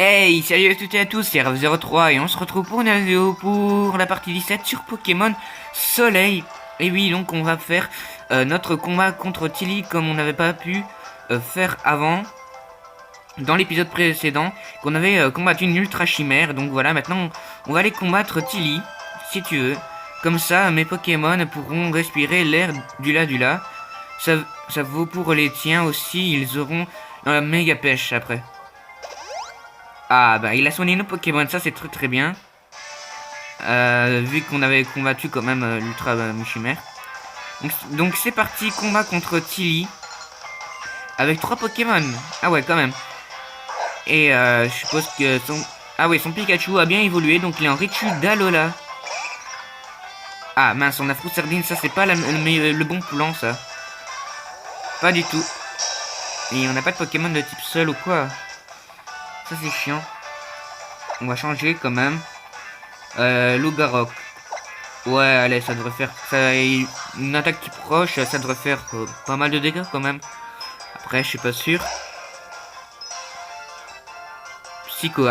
Hey, salut à toutes et à tous, c'est Rev03 et on se retrouve pour une vidéo pour la partie 17 sur Pokémon Soleil. Et oui, donc on va faire notre combat contre Tilly comme on n'avait pas pu faire avant dans l'épisode précédent qu'on avait combattu une ultra chimère. Donc voilà, maintenant on va aller combattre Tilly, si tu veux. Comme ça, mes Pokémon pourront respirer l'air du Ladula. Ça vaut pour les tiens aussi, ils auront la méga pêche après. Ah bah il a soigné nos Pokémon, ça c'est très bien. Vu qu'on avait combattu quand même l'Ultra Chimère. Donc c'est parti, combat contre Tilly. Avec 3 Pokémon. Ah ouais quand même. Et je suppose que son... Ah ouais, son Pikachu a bien évolué, donc il est en Raichu d'Alola. Ah mince, on a Froussardine, ça c'est pas le bon plan ça. Pas du tout. Et on n'a pas de Pokémon de type seul ou quoi. Ça c'est chiant. On va changer quand même. Lougarok. Ouais, allez, ça devrait faire... une attaque qui proche, ça devrait faire pas mal de dégâts quand même. Après, je suis pas sûr. Psycho,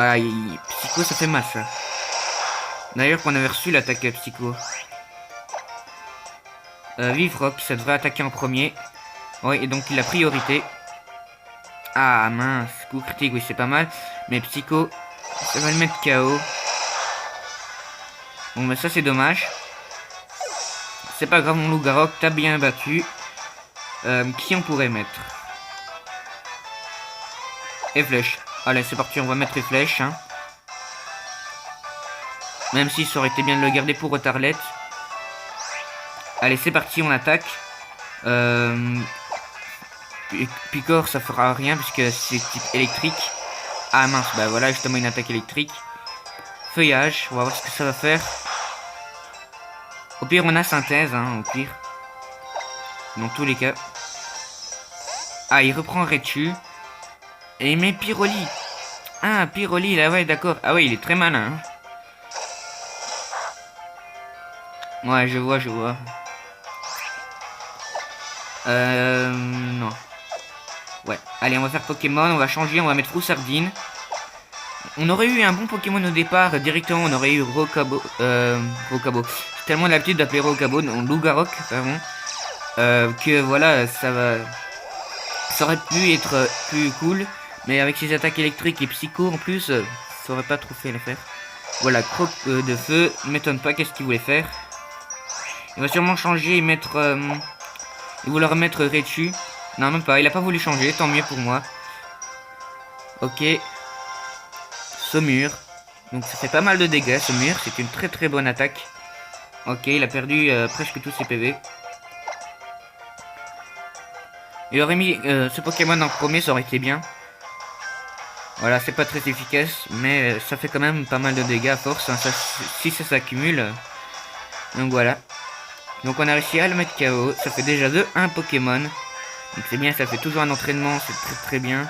Psycho, ça fait mal ça. D'ailleurs, qu'on avait reçu l'attaque Psycho. Vivrock, ça devrait attaquer en premier. Ouais, et donc il a priorité. Ah mince, coup critique, oui, c'est pas mal. Mais Psycho, ça va le mettre KO. Bon, bah ça c'est dommage. C'est pas grave, mon Lougarok, t'as bien battu. Qui on pourrait mettre? Et flèche. Allez, c'est parti, on va mettre les flèches. Hein. Même si ça aurait été bien de le garder pour Retarlet. Allez, c'est parti, on attaque. Picor, ça fera rien puisque c'est type électrique. Ah mince, bah voilà, justement une attaque électrique. Feuillage, on va voir ce que ça va faire. Au pire, on a synthèse, hein, au pire. Dans tous les cas. Ah, il reprend Raichu. Et il met Pyroli. Ah, Pyroli, là, ouais, d'accord. Ah ouais, il est très malin. Hein. Ouais, je vois. Non. Ouais, allez, on va faire Pokémon, on va changer, on va mettre Froussardine. On aurait eu un bon Pokémon au départ, directement, on aurait eu Rokabo. Rokabo. J'ai tellement l'habitude d'appeler Rokabo, non, Lougarok, pardon. Que voilà, ça aurait pu être plus cool. Mais avec ses attaques électriques et psycho en plus, ça aurait pas trop fait l'affaire. Voilà, croc de feu, m'étonne pas qu'est-ce qu'il voulait faire. Il va sûrement changer et mettre... il voulait remettre Raichu. Non, même pas, il a pas voulu changer, tant mieux pour moi. Ok. Saumur. Donc ça fait pas mal de dégâts, Saumur, c'est une très bonne attaque. Ok, il a perdu presque tous ses PV. Il aurait mis ce Pokémon en premier, ça aurait été bien. Voilà, c'est pas très efficace, mais ça fait quand même pas mal de dégâts à force, hein, si ça s'accumule. Donc voilà. Donc on a réussi à le mettre KO, ça fait déjà 2-1 Pokémon. Donc c'est bien, ça fait toujours un entraînement, c'est très bien.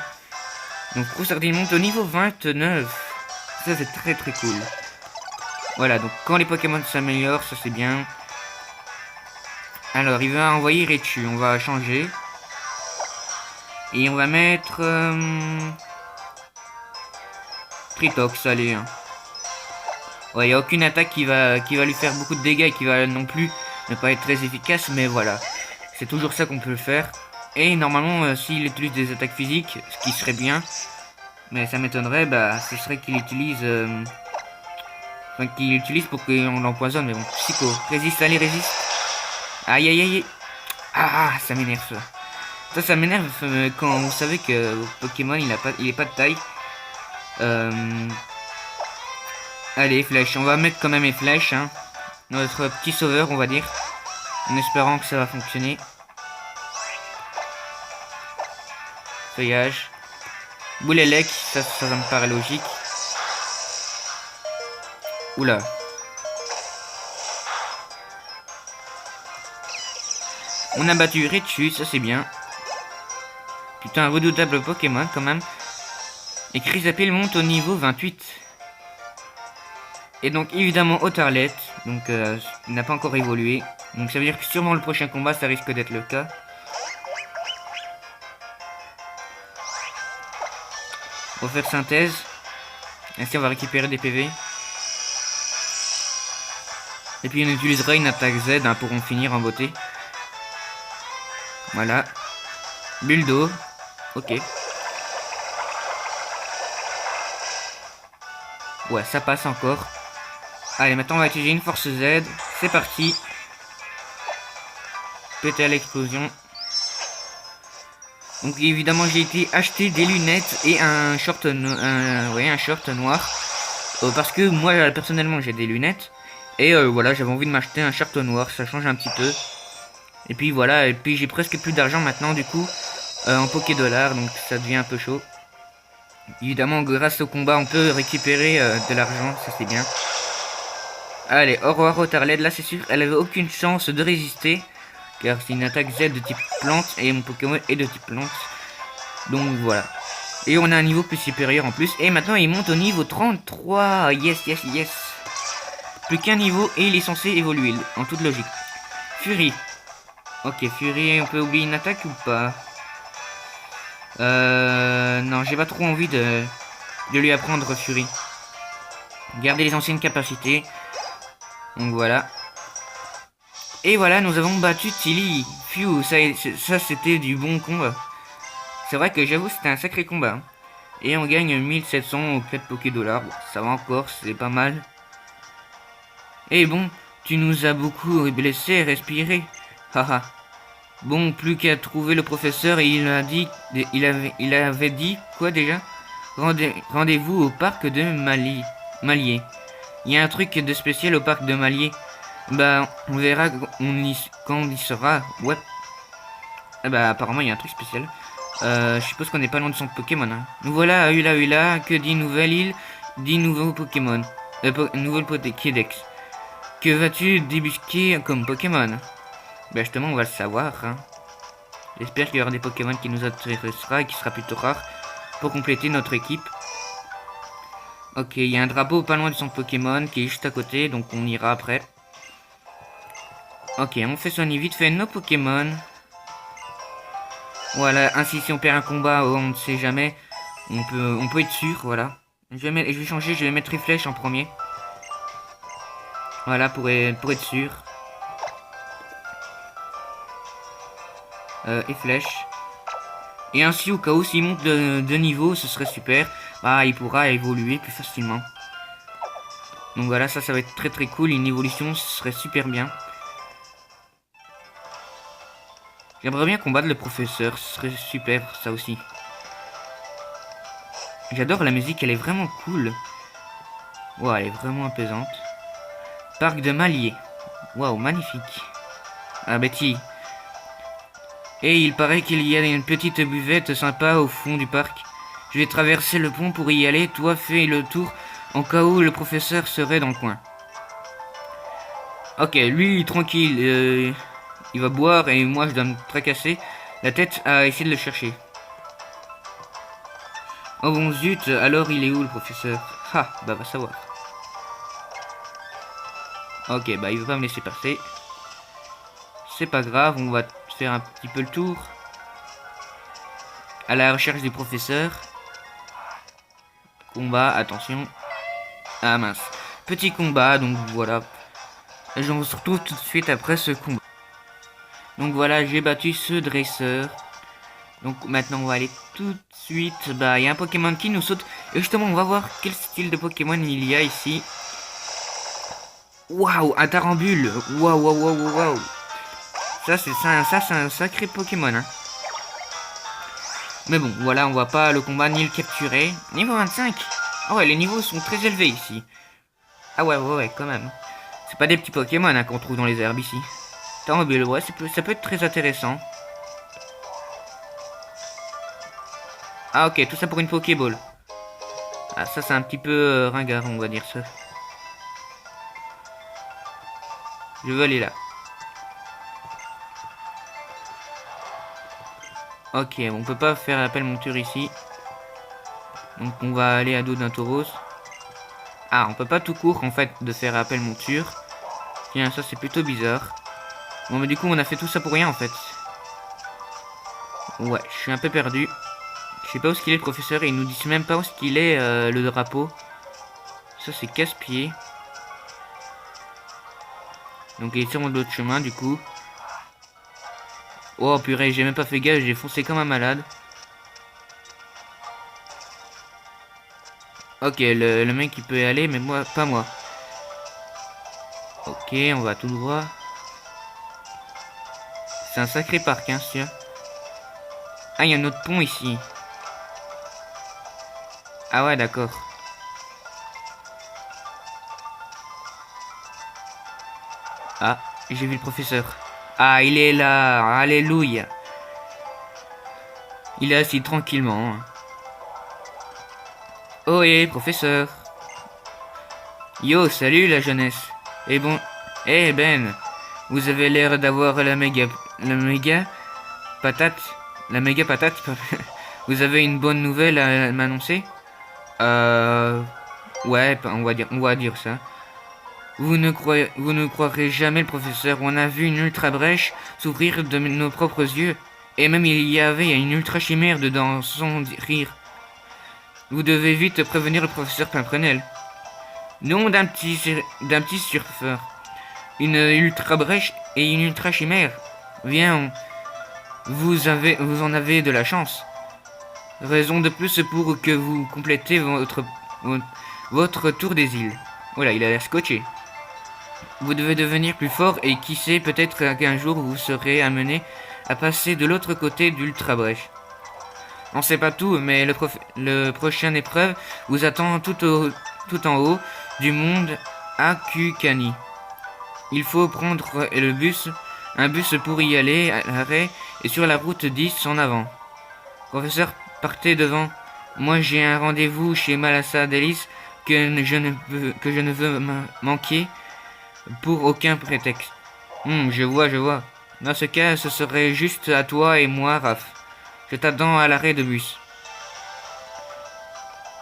Donc Froussardine monte au niveau 29. Ça c'est très cool. Voilà, donc quand les Pokémon s'améliorent, ça c'est bien. Alors il va envoyer Raichu, on va changer. Et on va mettre... Tritox, allez. Hein. Ouais, il n'y a aucune attaque qui va lui faire beaucoup de dégâts et qui va non plus ne pas être très efficace, mais voilà. C'est toujours ça qu'on peut faire. Et normalement, s'il utilise des attaques physiques, ce qui serait bien, mais ça m'étonnerait, bah, ce serait qu'il utilise... Enfin, qu'il utilise pour qu'on l'empoisonne, mais bon. Psycho, résiste, allez, résiste. Aïe. Ah, ça m'énerve ça. Ça m'énerve quand vous savez que Pokémon, il est pas de taille. Allez, flèches. On va mettre quand même les flèches. Hein. Notre petit sauveur, on va dire. En espérant que ça va fonctionner. Feuillage. Boulélec, ça me paraît logique. Oula. On a battu Raichu, ça c'est bien. Putain, un redoutable Pokémon quand même. Et Chrysapil monte au niveau 28. Et donc évidemment Otarlet, donc il n'a pas encore évolué. Donc ça veut dire que sûrement le prochain combat ça risque d'être le cas. On va faire synthèse. Ainsi on va récupérer des PV. Et puis on utilisera une attaque Z hein, pour en finir en beauté. Voilà. Bulle d'eau. Ok. Ouais, ça passe encore. Allez, maintenant on va utiliser une force Z. C'est parti. Péter à l'explosion. Donc évidemment j'ai été acheter des lunettes et un short, un short noir. Parce que moi personnellement j'ai des lunettes. Et voilà, j'avais envie de m'acheter un short noir, ça change un petit peu. Et puis voilà, et puis j'ai presque plus d'argent maintenant du coup. En Poké Dollar, donc ça devient un peu chaud. Évidemment grâce au combat on peut récupérer de l'argent, ça c'est bien. Allez, au revoir Rotarled, là c'est sûr, elle avait aucune chance de résister. Car c'est une attaque Z de type plante et mon Pokémon est de type plante. Donc voilà. Et on a un niveau plus supérieur en plus. Et maintenant il monte au niveau 33. Yes, yes, yes. Plus qu'un niveau et il est censé évoluer en toute logique. Fury. Ok, Fury, on peut oublier une attaque ou pas? Non, j'ai pas trop envie de lui apprendre Fury. Garder les anciennes capacités. Donc voilà. Et voilà, nous avons battu Tilly. Phew, ça c'était du bon combat. C'est vrai que j'avoue c'était un sacré combat. Hein. Et on gagne 1700 au 4 Poké Dollars. Bon, ça va encore, c'est pas mal. Et bon, tu nous as beaucoup blessés et respiré. Haha. Bon, plus qu'à trouver le professeur et il avait dit quoi déjà? Rendez-vous au parc de Malier. Il y a un truc de spécial au parc de Malier. Bah, on verra quand on y sera. Ouais. Ah bah, apparemment, il y a un truc spécial. Je suppose qu'on n'est pas loin de son Pokémon. Hein. Nous voilà à Ula. Que dit nouvelle île? Dit nouveau Pokémon. Nouveau Pokédex. Que vas-tu débusquer comme Pokémon? Bah, justement, on va le savoir. Hein. J'espère qu'il y aura des Pokémon qui nous intéressera et qui sera plutôt rare pour compléter notre équipe. Ok, il y a un drapeau pas loin de son Pokémon qui est juste à côté, donc on ira après. Ok, on fait soigner vite fait nos Pokémon. Voilà, ainsi si on perd un combat, on ne sait jamais. On peut être sûr, voilà. Je vais changer, je vais mettre les flèches en premier. Voilà, pour être sûr. Et flèches. Et ainsi, au cas où, s'il monte de niveau, ce serait super. Bah, il pourra évoluer plus facilement. Donc voilà, ça va être très cool. Une évolution, ce serait super bien. J'aimerais bien combattre le professeur, ce serait super, ça aussi. J'adore la musique, elle est vraiment cool. Ouais, elle est vraiment apaisante. Parc de Malier. Waouh, magnifique. Ah, Betty. Et il paraît qu'il y a une petite buvette sympa au fond du parc. Je vais traverser le pont pour y aller. Toi, fais le tour en cas où le professeur serait dans le coin. Ok, lui, tranquille. Il va boire et moi, je dois me tracasser la tête à essayer de le chercher. Oh bon zut, alors il est où le professeur? Ah, bah va savoir. Ok, bah il veut pas me laisser passer. C'est pas grave, on va faire un petit peu le tour. À la recherche du professeur. Combat, attention. Ah mince. Petit combat, donc voilà. Je me retrouve tout de suite après ce combat. Donc voilà, j'ai battu ce dresseur. Donc maintenant on va aller tout de suite. Bah il y a un Pokémon qui nous saute. Et justement on va voir quel style de Pokémon il y a ici. Waouh, un Tarambule. Waouh. Ça c'est un sacré Pokémon. Hein. Mais bon, voilà, on va pas le combat ni le capturer. Niveau 25. Ah ouais, les niveaux sont très élevés ici. Ah ouais, quand même. C'est pas des petits Pokémon hein, qu'on trouve dans les herbes ici. Tarambule, ouais, ça peut être très intéressant. Ah ok, tout ça pour une Pokéball. Ah ça c'est un petit peu ringard, on va dire ça. Je veux aller là. Ok, on peut pas faire appel monture ici. Donc on va aller à dos d'un tauros. Ah, on peut pas tout court en fait de faire appel monture. Tiens, ça c'est plutôt bizarre. Bon mais du coup on a fait tout ça pour rien en fait. Ouais, je suis un peu perdu. Je sais pas où est-ce qu'il est le professeur et ils nous disent même pas où est-ce qu'il est le drapeau. ça c'est casse-pied. Donc il est sur l'autre chemin du coup. Oh purée, j'ai même pas fait gaffe, j'ai foncé comme un malade. Ok, le mec il peut y aller, mais moi, pas moi. Ok, on va tout droit. C'est un sacré parc, hein, sûr. Ah, il y a un autre pont ici. Ah ouais, d'accord. Ah, j'ai vu le professeur. Ah, il est là. Alléluia. Il est assis tranquillement. Oh, et professeur. Yo, salut la jeunesse. Et bon... Eh Ben, vous avez l'air d'avoir La méga... Patate. La méga patate. Vous avez une bonne nouvelle à m'annoncer? Ouais, on va dire ça. Vous ne croirez jamais le professeur. On a vu une ultra brèche s'ouvrir de nos propres yeux. Et même il y avait une ultra chimère dedans son rire. Vous devez vite prévenir le professeur Pimprenel. Nom d'un petit surfeur. Une ultra brèche et une ultra chimère. Viens, vous en avez de la chance. Raison de plus pour que vous complétez votre tour des îles. Voilà, il a l'air scotché. Vous devez devenir plus fort et qui sait, peut-être qu'un jour vous serez amené à passer de l'autre côté d'Ultra Brèche. On sait pas tout, mais le prochaine épreuve vous attend tout en haut du monde Akukani. Il faut prendre un bus pour y aller à l'arrêt et sur la route 10 en avant. Professeur, partez devant. Moi j'ai un rendez-vous chez Malassa Delis que je ne veux manquer pour aucun prétexte. Je vois. Dans ce cas, ce serait juste à toi et moi, Raph. Je t'attends à l'arrêt de bus.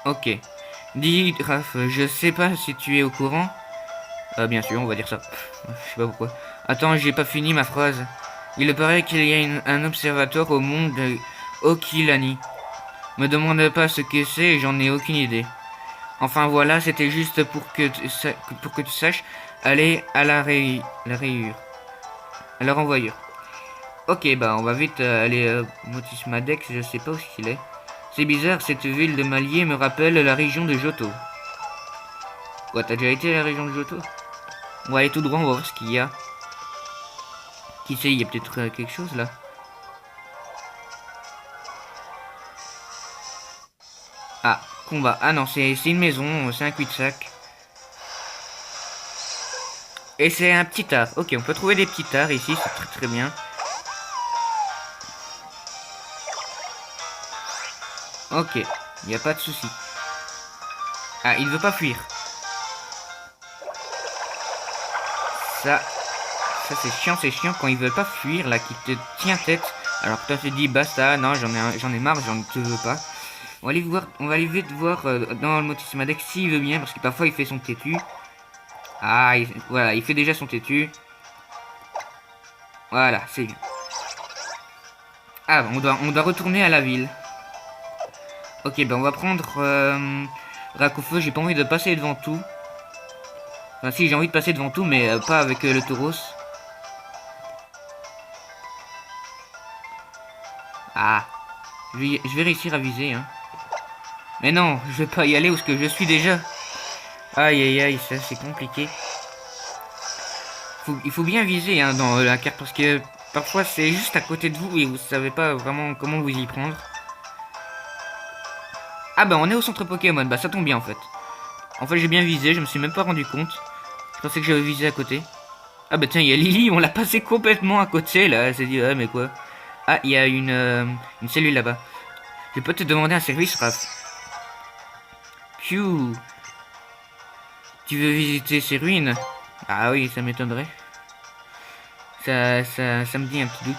Ok. Dis, Raph, je sais pas si tu es au courant. Bien sûr, on va dire ça. Je sais pas pourquoi. Attends, j'ai pas fini ma phrase. Il paraît qu'il y a un observatoire au monde de Okilani. Me demande pas ce que c'est, j'en ai aucune idée. Enfin voilà, c'était juste pour que tu saches aller à la rayure. À la renvoyure. Ok, bah on va vite aller Motis Madex, je sais pas où il est. C'est bizarre, cette ville de Malier me rappelle la région de Johto. Quoi, t'as déjà été à la région de Johto? On va aller tout droit, on va voir ce qu'il y a. Qui sait, il y a peut-être quelque chose là. Ah, combat. Ah non, c'est une maison, c'est un cul-de-sac. Et c'est un petit art. Ok, on peut trouver des petits arts ici, c'est très très bien. Ok, il n'y a pas de souci. Ah, il veut pas fuir. Ça c'est chiant quand ils veulent pas fuir, là, qui te tient tête. Alors que toi tu te dis, basta, non, j'en ai marre, j'en te veux pas. On va aller vite voir dans le Motis Madex s'il veut bien, parce que parfois il fait son têtu. Ah, voilà, il fait déjà son têtu. Voilà, c'est bien. Ah, on doit retourner à la ville. Ok, ben on va prendre Rakofeu, j'ai pas envie de passer devant tout. Enfin si, j'ai envie de passer devant tout, mais pas avec le tauros. Ah, je vais réussir à viser, hein. Mais non, je vais pas y aller où ce que je suis déjà. Aïe aïe aïe, ça c'est compliqué. Il faut bien viser hein, dans la carte parce que parfois c'est juste à côté de vous et vous savez pas vraiment comment vous y prendre. Ah bah on est au centre Pokémon, bah ça tombe bien en fait. En fait j'ai bien visé, je me suis même pas rendu compte. Je pensais que j'avais visé à côté. Ah bah tiens, il y a Lily, on l'a passé complètement à côté là, elle s'est dit, ah mais quoi. Ah, il y a une cellule là-bas. Je peux te demander un service, Raph. Piou. Tu veux visiter ces ruines? Ah oui, ça m'étonnerait. Ça me dit un petit doute.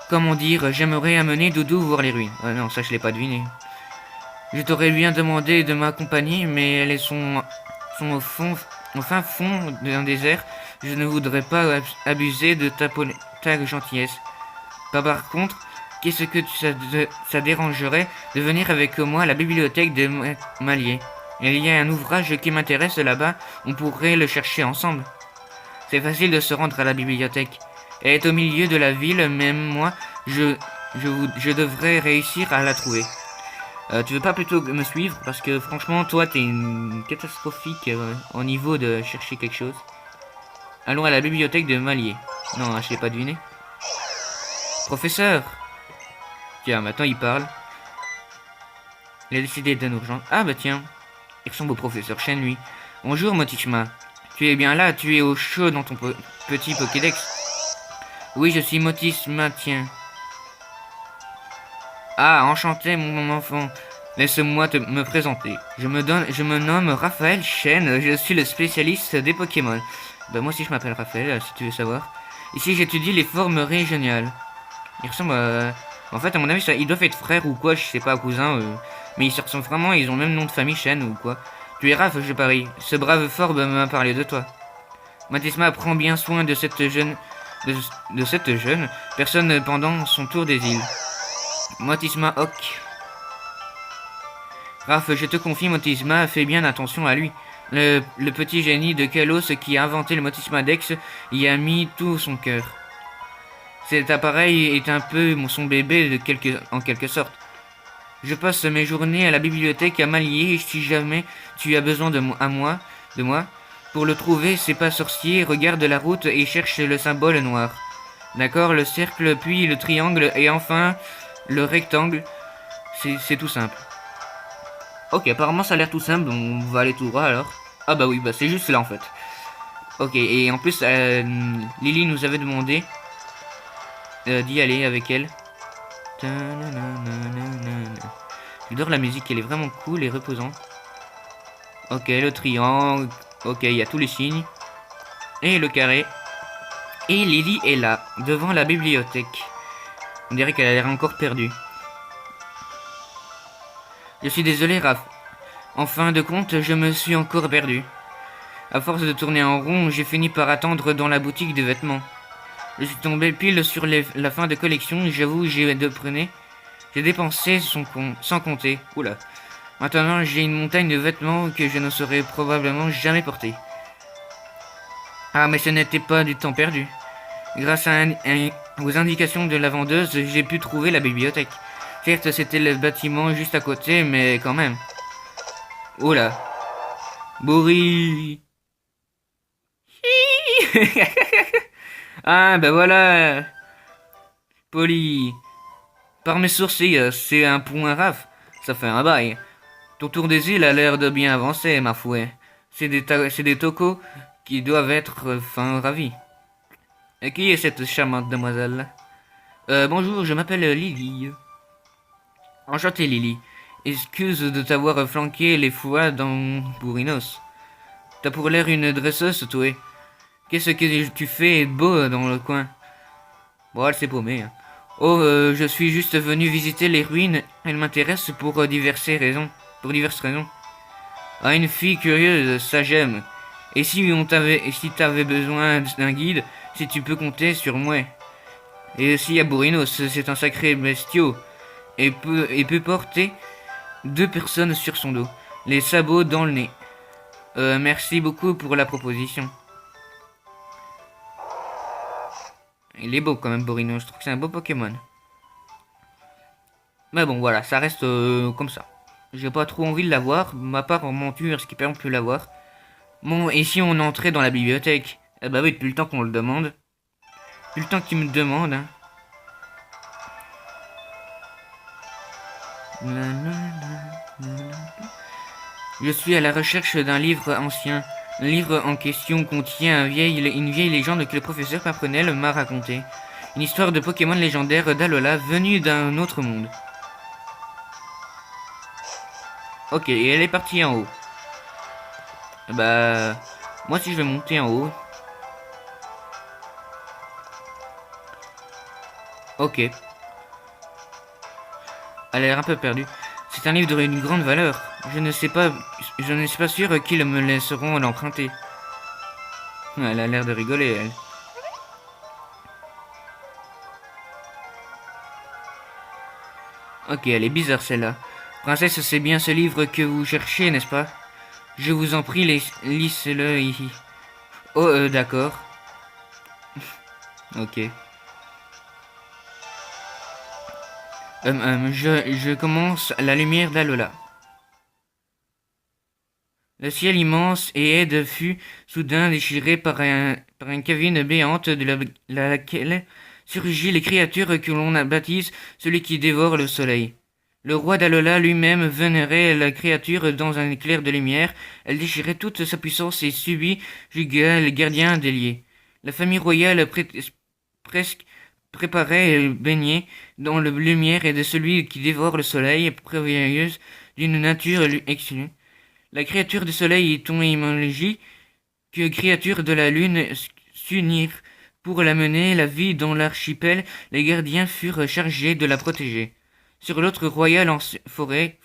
Comment dire, j'aimerais amener Doudou voir les ruines. Ah non, ça je l'ai pas deviné. Je t'aurais bien demandé de m'accompagner, mais elles sont au fin fond d'un désert. Je ne voudrais pas abuser de ta gentillesse. Par contre, qu'est-ce que ça dérangerait de venir avec moi à la bibliothèque de Malier? Il y a un ouvrage qui m'intéresse là-bas, on pourrait le chercher ensemble. C'est facile de se rendre à la bibliothèque. Elle est au milieu de la ville, même moi, je devrais réussir à la trouver. Tu veux pas plutôt me suivre? Parce que franchement, toi, t'es une catastrophique au niveau de chercher quelque chose. Allons à la bibliothèque de Malier. Non, je l'ai pas deviné. Professeur! Tiens, maintenant il parle. Il a décidé de nous rejoindre. Ah bah tiens, il ressemble au professeur Shen, lui. Bonjour, Motichma. Tu es bien là, tu es au chaud dans ton petit Pokédex. Oui, je suis Motichma, tiens. Ah, enchanté, mon enfant. Laisse-moi me présenter. Je me nomme Raphaël Shen, je suis le spécialiste des Pokémon. Bah moi aussi je m'appelle Raphaël, si tu veux savoir. Ici j'étudie les formes régionales. Il ressemble à... En fait, à mon avis, ils doivent être frères ou quoi, je sais pas, cousins. Mais ils se ressemblent vraiment, ils ont le même nom de famille, Shen ou quoi. Tu es Raph, je parie. Ce brave Forbe m'a parlé de toi. Matisma prend bien soin de cette jeune... De cette jeune personne pendant son tour des îles. Motisma Hoc. Raph, je te confie, Motisma, fais bien attention à lui. Le petit génie de Kalos qui a inventé le Motisma Dex y a mis tout son cœur. Cet appareil est un peu son bébé en quelque sorte. Je passe mes journées à la bibliothèque à m'allier et si jamais tu as besoin de moi, pour le trouver, c'est pas sorcier, regarde la route et cherche le symbole noir. D'accord, le cercle, puis le triangle et enfin le rectangle. C'est tout simple. Ok, apparemment ça a l'air tout simple, on va aller tout droit alors. Ah bah oui, bah c'est juste là en fait. Ok, et en plus, Lily nous avait demandé d'y aller avec elle. J'adore la musique, elle est vraiment cool et reposante. Ok, le triangle. Ok, il y a tous les signes. Et le carré. Et Lily est là, devant la bibliothèque. On dirait qu'elle a l'air encore perdue. Je suis désolé, Raph. En fin de compte, je me suis encore perdu. À force de tourner en rond, j'ai fini par attendre dans la boutique de vêtements. Je suis tombé pile sur la fin de collection, j'avoue, j'ai dépensé sans compter. Oula. Maintenant, j'ai une montagne de vêtements que je ne saurais probablement jamais porter. Ah, mais ce n'était pas du temps perdu. Grâce aux indications de la vendeuse, j'ai pu trouver la bibliothèque. Certes, c'était le bâtiment juste à côté, mais quand même. Oula. Bourri. Ah, ben voilà. Poli. Par mes sourcils, c'est un point raf. Ça fait un bail. Ton tour des îles a l'air de bien avancer, ma fouet. C'est des tocos qui doivent être fin ravis. Et qui est cette charmante demoiselle? Bonjour, je m'appelle Lily. Enchanté, Lily. Excuse de t'avoir flanqué les fois dans Bourrinos. T'as pour l'air une dresseuse, toi. Qu'est-ce que tu fais de beau dans le coin? Bon, elle s'est paumée. Hein. Oh, je suis juste venu visiter les ruines. Elle m'intéresse pour diverses raisons. Ah, une fille curieuse, ça j'aime. Et si t'avais besoin d'un guide, si tu peux compter sur moi. Et aussi à Bourrinos, c'est un sacré bestiau. Et peut porter 2 personnes sur son dos. Les sabots dans le nez. Merci beaucoup pour la proposition. Il est beau quand même, Bourrinos. Je trouve que c'est un beau Pokémon. Mais bon, voilà, ça reste comme ça. J'ai pas trop envie de l'avoir, à part en monture, ce qui permet de l'avoir. Bon, et si on entrait dans la bibliothèque? Eh bah oui, depuis le temps qu'on le demande. Depuis le temps qu'il me demande, hein. Je suis à la recherche d'un livre ancien. Le livre en question contient une vieille légende que le professeur Paprenel m'a racontée. Une histoire de Pokémon légendaire d'Alola venue d'un autre monde. Ok, et elle est partie en haut. Bah... Moi si je vais monter en haut. Ok. Elle a l'air un peu perdue. C'est un livre d'une grande valeur. Je ne suis pas sûr qu'ils me laisseront l'emprunter. Elle a l'air de rigoler, elle. Ok, elle est bizarre celle-là. Princesse, c'est bien ce livre que vous cherchez, n'est-ce pas? Je vous en prie, lisse-le. Oh, d'accord. Ok. Je commence la lumière d'Alola. Le ciel immense et aide fut soudain déchiré par une caverne béante de laquelle surgit les créatures que l'on baptise celui qui dévore le soleil. Le roi d'Alola lui-même vénérait la créature dans un éclair de lumière. Elle déchirait toute sa puissance et subjugua le gardien délié. La famille royale presque préparait le baigner dans la lumière et de celui qui dévore le soleil, préveilleuse d'une nature exclue. La créature du soleil et ton émologie, que créature de la lune s'unirent pour la mener la vie dans l'archipel, les gardiens furent chargés de la protéger. Sur l'autre royale en forêt,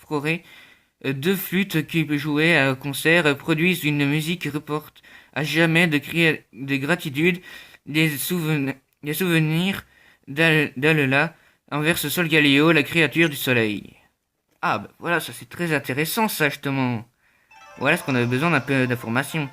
deux flûtes qui jouaient à concert produisent une musique qui reporte à jamais de gratitude des souvenirs d'Alola envers ce Sol Galéo, la créature du soleil. Ah, bah voilà, ça c'est très intéressant, ça, justement. Voilà ce qu'on avait besoin d'un peu d'informations.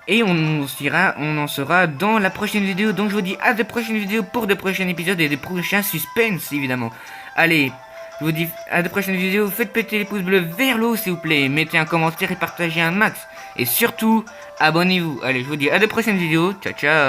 Et on en sera dans la prochaine vidéo. Donc je vous dis à de prochaines vidéos pour de prochains épisodes et de prochains suspens, évidemment. Allez, je vous dis à de prochaines vidéos. Faites péter les pouces bleus vers le haut, s'il vous plaît. Mettez un commentaire et partagez un max. Et surtout, abonnez-vous. Allez, je vous dis à de prochaines vidéos. Ciao, ciao.